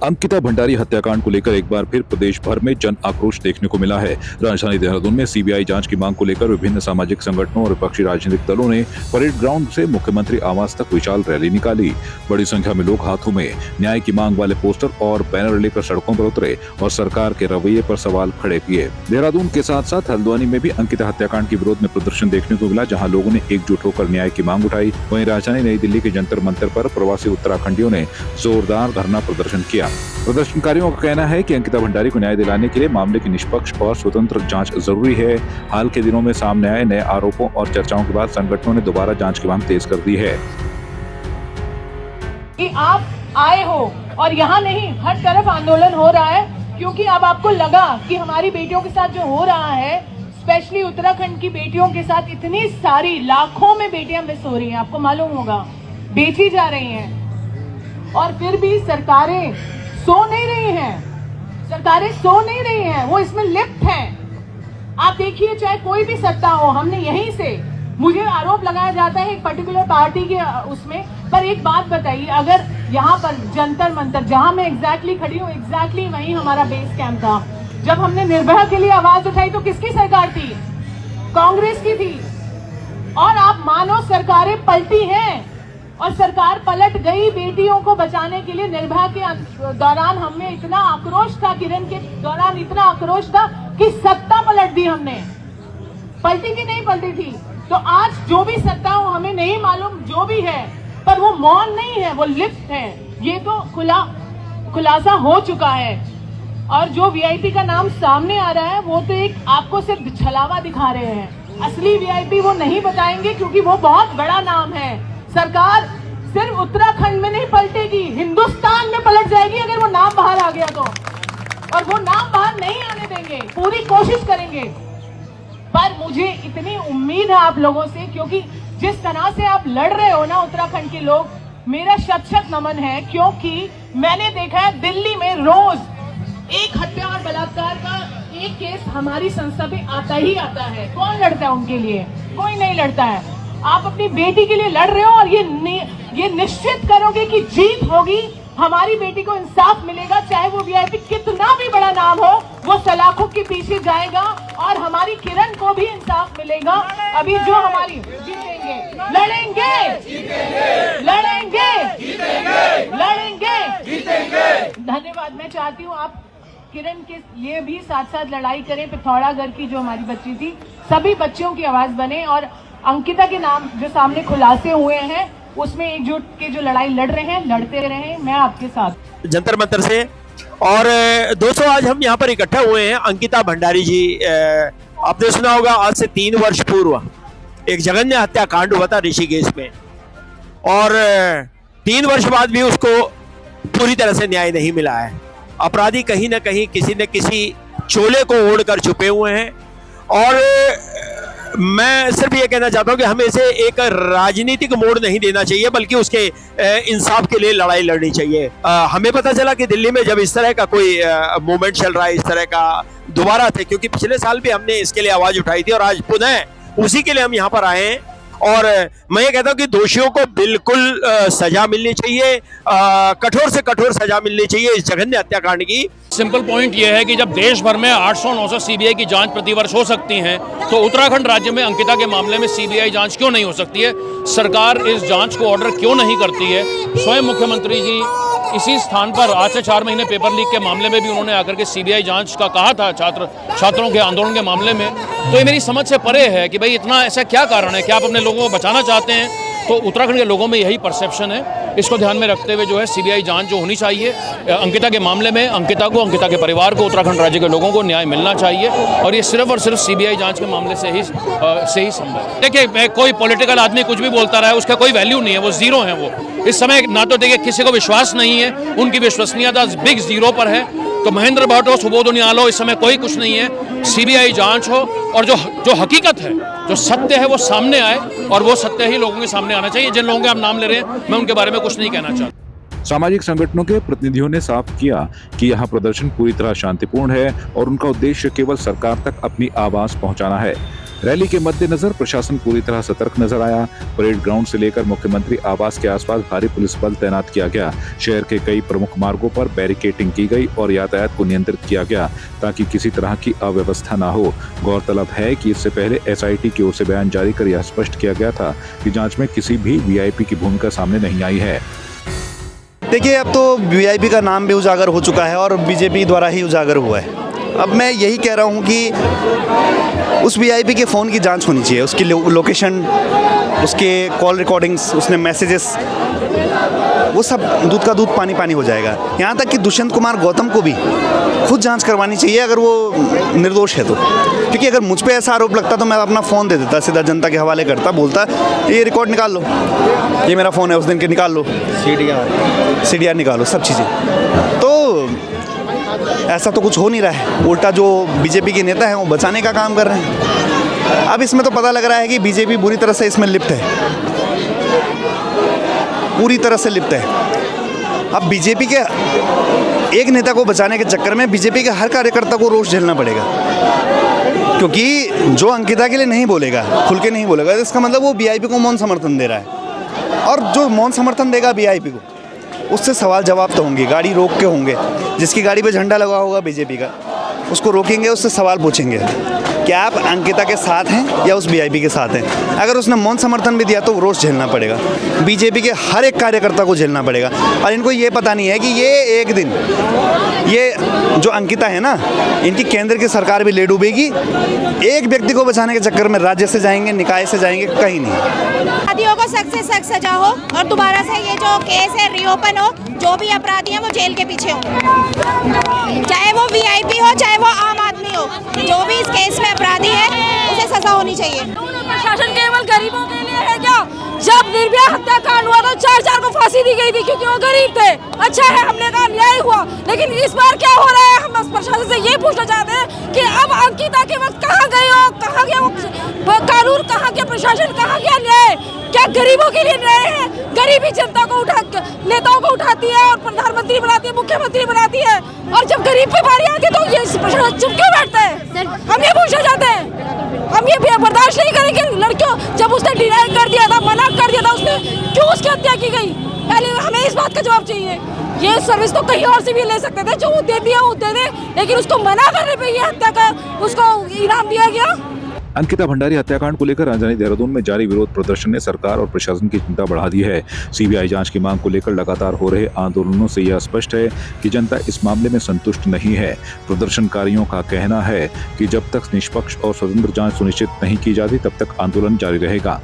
अंकिता भंडारी हत्याकांड को लेकर एक बार फिर प्रदेश भर में जन आक्रोश देखने को मिला है। राजधानी देहरादून में सीबीआई जांच की मांग को लेकर विभिन्न सामाजिक संगठनों और विपक्षी राजनीतिक दलों ने परेड ग्राउंड से मुख्यमंत्री आवास तक विशाल रैली निकाली। बड़ी संख्या में लोग हाथों में न्याय की मांग वाले पोस्टर और बैनर लेकर सड़कों पर उतरे और सरकार के रवैये पर सवाल खड़े किए। देहरादून के साथ साथ हल्द्वानी में भी अंकिता हत्याकांड के विरोध में प्रदर्शन देखने को मिला, जहाँ लोगों ने एकजुट होकर न्याय की मांग उठाई। वहीं राजधानी नई दिल्ली के जंतर मंतर पर प्रवासी उत्तराखंडियों ने जोरदार धरना प्रदर्शन किया। प्रदर्शनकारियों का कहना है कि अंकिता भंडारी को न्याय दिलाने के लिए मामले की निष्पक्ष और स्वतंत्र जांच जरूरी है। हाल के दिनों में सामने आए नए आरोपों और चर्चाओं के बाद संगठनों ने दोबारा जांच की मांग तेज कर दी है। कि आप आए हो और यहाँ नहीं, हर तरफ आंदोलन हो रहा है, क्योंकि अब आपको लगा कि हमारी बेटियों के साथ जो हो रहा है, स्पेशली उत्तराखंड की बेटियों के साथ इतनी सारी लाखों में बेटियां मिस हो रही हैं, आपको मालूम होगा, बेची जा रही हैं, और फिर भी सरकारें सो नहीं रही हैं, सरकारें सो नहीं रही हैं, वो इसमें लिप्त हैं। आप देखिए, चाहे कोई भी सत्ता हो, हमने यहीं से, मुझे आरोप लगाया जाता है एक पर्टिकुलर पार्टी के उसमें, पर एक बात बताइए, अगर यहाँ पर जंतर मंतर, जहाँ मैं एग्जैक्टली खड़ी हूँ, एग्जैक्टली वहीं हमारा बेस कैंप था। जब हमने निर्भया के लिए आवाज उठाई तो किसकी सरकार थी? कांग्रेस की थी। और आप मानो सरकारें पलटी हैं, और सरकार पलट गई बेटियों को बचाने के लिए। निर्भया के दौरान हमें इतना आक्रोश था, किरण के दौरान इतना आक्रोश था कि सत्ता पलट दी हमने। पलटी की नहीं पलटी थी। तो आज जो भी सत्ता हो, हमें नहीं मालूम जो भी है, पर वो मौन नहीं है, वो लिप्त है। ये तो खुलासा हो चुका है। और जो वीआईपी का नाम सामने आ रहा है, वो तो एक आपको सिर्फ छलावा दिखा रहे हैं। असली वीआईपी वो नहीं बताएंगे, क्योंकि वो बहुत बड़ा नाम है। सरकार सिर्फ उत्तराखंड में नहीं पलटेगी, हिंदुस्तान में पलट जाएगी अगर वो नाम बाहर आ गया तो। और वो नाम बाहर नहीं आने देंगे, पूरी कोशिश करेंगे। पर मुझे इतनी उम्मीद है आप लोगों से, क्योंकि जिस तरह से आप लड़ रहे हो ना उत्तराखंड के लोग, मेरा शत शत नमन है। क्योंकि मैंने देखा है दिल्ली में रोज एक हत्या और बलात्कार का एक केस हमारी संस्था पे आता ही आता है। कौन लड़ता है उनके लिए? कोई नहीं लड़ता है। आप अपनी बेटी के लिए लड़ रहे हो, और ये निश्चित करोगे कि जीत होगी, हमारी बेटी को इंसाफ मिलेगा। चाहे वो वीआईपी कितना भी बड़ा नाम हो, वो सलाखों के पीछे जाएगा, और हमारी किरण को भी इंसाफ मिलेगा। अभी जो हमारी जीतेंगे, लड़ेंगे, लड़ेंगे, लड़ेंगे। धन्यवाद। मैं चाहती हूँ आप किरण के लिए भी साथ साथ लड़ाई करें। पिथौरागढ़ की जो हमारी बच्ची थी, सभी बच्चियों की आवाज बने, और अंकिता के नाम जो सामने खुलासे हुए हैं, उसमें एकजुट के जो लड़ाई लड़ रहे हैं, लड़ते रहे। मैं आपके साथ जंतर मंतर से। और दोस्तों, आज हम यहाँ पर इकट्ठा हुए हैं। अंकिता भंडारी जी, आपने सुना होगा, आज से 3 वर्ष पूर्व एक जघन्य हत्याकांड हुआ था ऋषिकेश में, और 3 वर्ष बाद भी उसको पूरी तरह से न्याय नहीं मिला है। अपराधी कहीं ना कहीं किसी न किसी चोले को ओढ़कर छुपे हुए हैं। और मैं सिर्फ ये कहना चाहता हूँ कि हमें इसे एक राजनीतिक मोड़ नहीं देना चाहिए, बल्कि उसके इंसाफ के लिए लड़ाई लड़नी चाहिए। हमें पता चला कि दिल्ली में जब इस तरह का कोई मूवमेंट चल रहा है, इस तरह का दोबारा थे, क्योंकि पिछले साल भी हमने इसके लिए आवाज उठाई थी, और आज पुनः उसी के लिए हम यहाँ पर आए हैं। और मैं ये कहता हूँ कि दोषियों को बिल्कुल सजा मिलनी चाहिए, कठोर से कठोर सजा मिलनी चाहिए इस जघन्य हत्याकांड की। सिंपल पॉइंट यह है कि जब देश भर में 800-900 सीबीआई की जांच प्रतिवर्ष हो सकती हैं, तो उत्तराखंड राज्य में अंकिता के मामले में सीबीआई जांच क्यों नहीं हो सकती है? सरकार इस जांच को ऑर्डर क्यों नहीं करती है? स्वयं मुख्यमंत्री जी इसी स्थान पर आज से 4 महीने पेपर लीक के मामले में भी उन्होंने आकर के सीबीआई जांच का कहा था, छात्रों के आंदोलन के मामले में। तो ये मेरी समझ से परे है कि भाई इतना ऐसा क्या कारण है कि आप अपने लोगों को बचाना चाहते हैं। तो उत्तराखंड के लोगों में यही परसेप्शन है। इसको ध्यान में रखते हुए जो है सीबीआई जांच जो होनी चाहिए अंकिता के मामले में, अंकिता को, अंकिता के परिवार को, उत्तराखंड राज्य के लोगों को न्याय मिलना चाहिए, और ये सिर्फ और सिर्फ सीबीआई जांच के मामले से ही संभव है। देखिए, कोई पॉलिटिकल आदमी कुछ भी बोलता रहा है, उसका कोई वैल्यू नहीं है, वो जीरो है। वो इस समय ना तो देखिए किसी को विश्वास नहीं है, उनकी विश्वसनीयता बिग जीरो पर है। तो महेंद्र भट्ट हो, सुबोध उनियाल हो, इस समय कोई कुछ नहीं है। सीबीआई जांच हो, और जो हकीकत है, जो सत्य है, वो सामने आए, और वो सत्य ही लोगों के सामने आना चाहिए। जिन लोगों के आप नाम ले रहे हैं, मैं उनके बारे में कुछ नहीं कहना चाहता। सामाजिक संगठनों के प्रतिनिधियों ने साफ किया कि यहां प्रदर्शन पूरी तरह शांतिपूर्ण है और उनका उद्देश्य केवल सरकार तक अपनी आवाज पहुंचाना है। रैली के मद्देनजर प्रशासन पूरी तरह सतर्क नजर आया। परेड ग्राउंड से लेकर मुख्यमंत्री आवास के आसपास भारी पुलिस बल तैनात किया गया। शहर के कई प्रमुख मार्गों पर बैरिकेडिंग की गई और यातायात को नियंत्रित किया गया ताकि किसी तरह की अव्यवस्था न हो। गौरतलब है कि इससे पहले SIT की ओर से बयान जारी कर यह स्पष्ट किया गया था कि जांच में किसी भी VIP की भूमिका सामने नहीं आई है। देखिए, अब तो VIP का नाम भी उजागर हो चुका है और BJP द्वारा ही उजागर हुआ है। अब मैं यही कह रहा हूँ कि उस VIP के फ़ोन की जांच होनी चाहिए, उसकी लोकेशन, उसके कॉल रिकॉर्डिंग्स, उसने मैसेजेस, वो सब दूध का दूध पानी पानी हो जाएगा। यहाँ तक कि दुष्यंत कुमार गौतम को भी खुद जांच करवानी चाहिए अगर वो निर्दोष है तो, क्योंकि अगर मुझ पे ऐसा आरोप लगता तो मैं अपना फ़ोन दे देता, सीधा जनता के हवाले करता, बोलता ये रिकॉर्ड निकाल लो, ये मेरा फ़ोन है उस दिन के, निकाल लो, CDR निकालो, सब चीज़ें। तो ऐसा तो कुछ हो नहीं रहा है, उल्टा जो BJP के नेता हैं वो बचाने का काम कर रहे हैं। अब इसमें तो पता लग रहा है कि BJP बुरी तरह से इसमें लिप्त है, पूरी तरह से लिप्त है। अब BJP के एक नेता को बचाने के चक्कर में BJP के हर कार्यकर्ता को रोष झेलना पड़ेगा, क्योंकि जो अंकिता के लिए नहीं बोलेगा, खुल के नहीं बोलेगा, इसका मतलब वो VIP को मौन समर्थन दे रहा है। और जो मौन समर्थन देगा VIP को, उससे सवाल जवाब तो होंगे, गाड़ी रोक के होंगे। जिसकी गाड़ी पे झंडा लगा होगा BJP का, उसको रोकेंगे, उससे सवाल पूछेंगे कि आप अंकिता के साथ हैं या उस VIP के साथ हैं। अगर उसने मौन समर्थन भी दिया तो रोष झेलना पड़ेगा, BJP के हर एक कार्यकर्ता को झेलना पड़ेगा। और इनको ये पता नहीं है कि ये एक दिन, ये जो अंकिता है ना, इनकी केंद्र की सरकार भी ले डूबेगी। एक व्यक्ति को बचाने के चक्कर में राज्य से जाएंगे, निकाय से जाएंगे, कहीं नहीं। अपराधियों को सख्त से सख्त सजा हो और दोबारा से ये जो केस है रीओपन हो, जो भी अपराधी हैं वो जेल के पीछे हो, चाहे वो VIP हो चाहे वो आम आदमी हो, जो भी इस केस में अपराधी है उसे सजा होनी चाहिए। प्रशासन केवल गरीबों के लिए है क्या? जब निर्भया हत्याकांड हुआ तो 4 को फांसी दी गई थी क्योंकि वो गरीब थे। अच्छा है, हमने कहा न्याय हुआ, लेकिन इस बार क्या हो रहा है? हम बस प्रशासन से ये पूछना चाहते हैं कि अब अंकिता के वक्त कहाँ गए हो, कहाँ गया वो कानून, कहाँ गया प्रशासन, कहाँ गया न्याय? क्या गरीबों के लिए न्याय है? गरीबी जनता को नेताओं को उठाती है और प्रधानमंत्री बनाती है, मुख्यमंत्री बनाती है, और जब गरीब पे बारी आती है तो ये प्रशासन चुप क्यों बैठता है? हम ये पूछना चाहते हैं। हम ये बर्दाश्त नहीं करेंगे। लड़कियों, जब उसने डिनाई कर दिया था, मना कर दिया था, उसने क्यों उसकी हत्या की गई? पहले हमें इस बात का जवाब चाहिए। ये सर्विस तो कहीं और से भी ले सकते थे, जो वो दे दिया वो दे दे, लेकिन उसको मना करने पे ये हत्या का उसको इनाम दिया गया। अंकिता भंडारी हत्याकांड को लेकर राजधानी देहरादून में जारी विरोध प्रदर्शन ने सरकार और प्रशासन की चिंता बढ़ा दी है। CBI जांच की मांग को लेकर लगातार हो रहे आंदोलनों से यह स्पष्ट है कि जनता इस मामले में संतुष्ट नहीं है। प्रदर्शनकारियों का कहना है कि जब तक निष्पक्ष और स्वतंत्र जांच सुनिश्चित नहीं की जाती तब तक आंदोलन जारी रहेगा।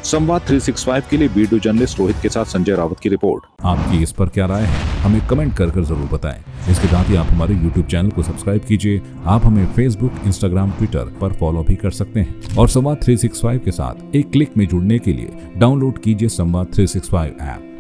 संवाद 365 के लिए वीडियो जर्नलिस्ट रोहित के साथ संजय रावत की रिपोर्ट। आपकी इस पर क्या राय है, हमें कमेंट कर जरूर बताएं। इसके साथ ही आप हमारे YouTube चैनल को सब्सक्राइब कीजिए। आप हमें Facebook, Instagram, Twitter पर फॉलो भी कर सकते हैं और संवाद 365 के साथ एक क्लिक में जुड़ने के लिए डाउनलोड कीजिए संवाद 365 ऐप।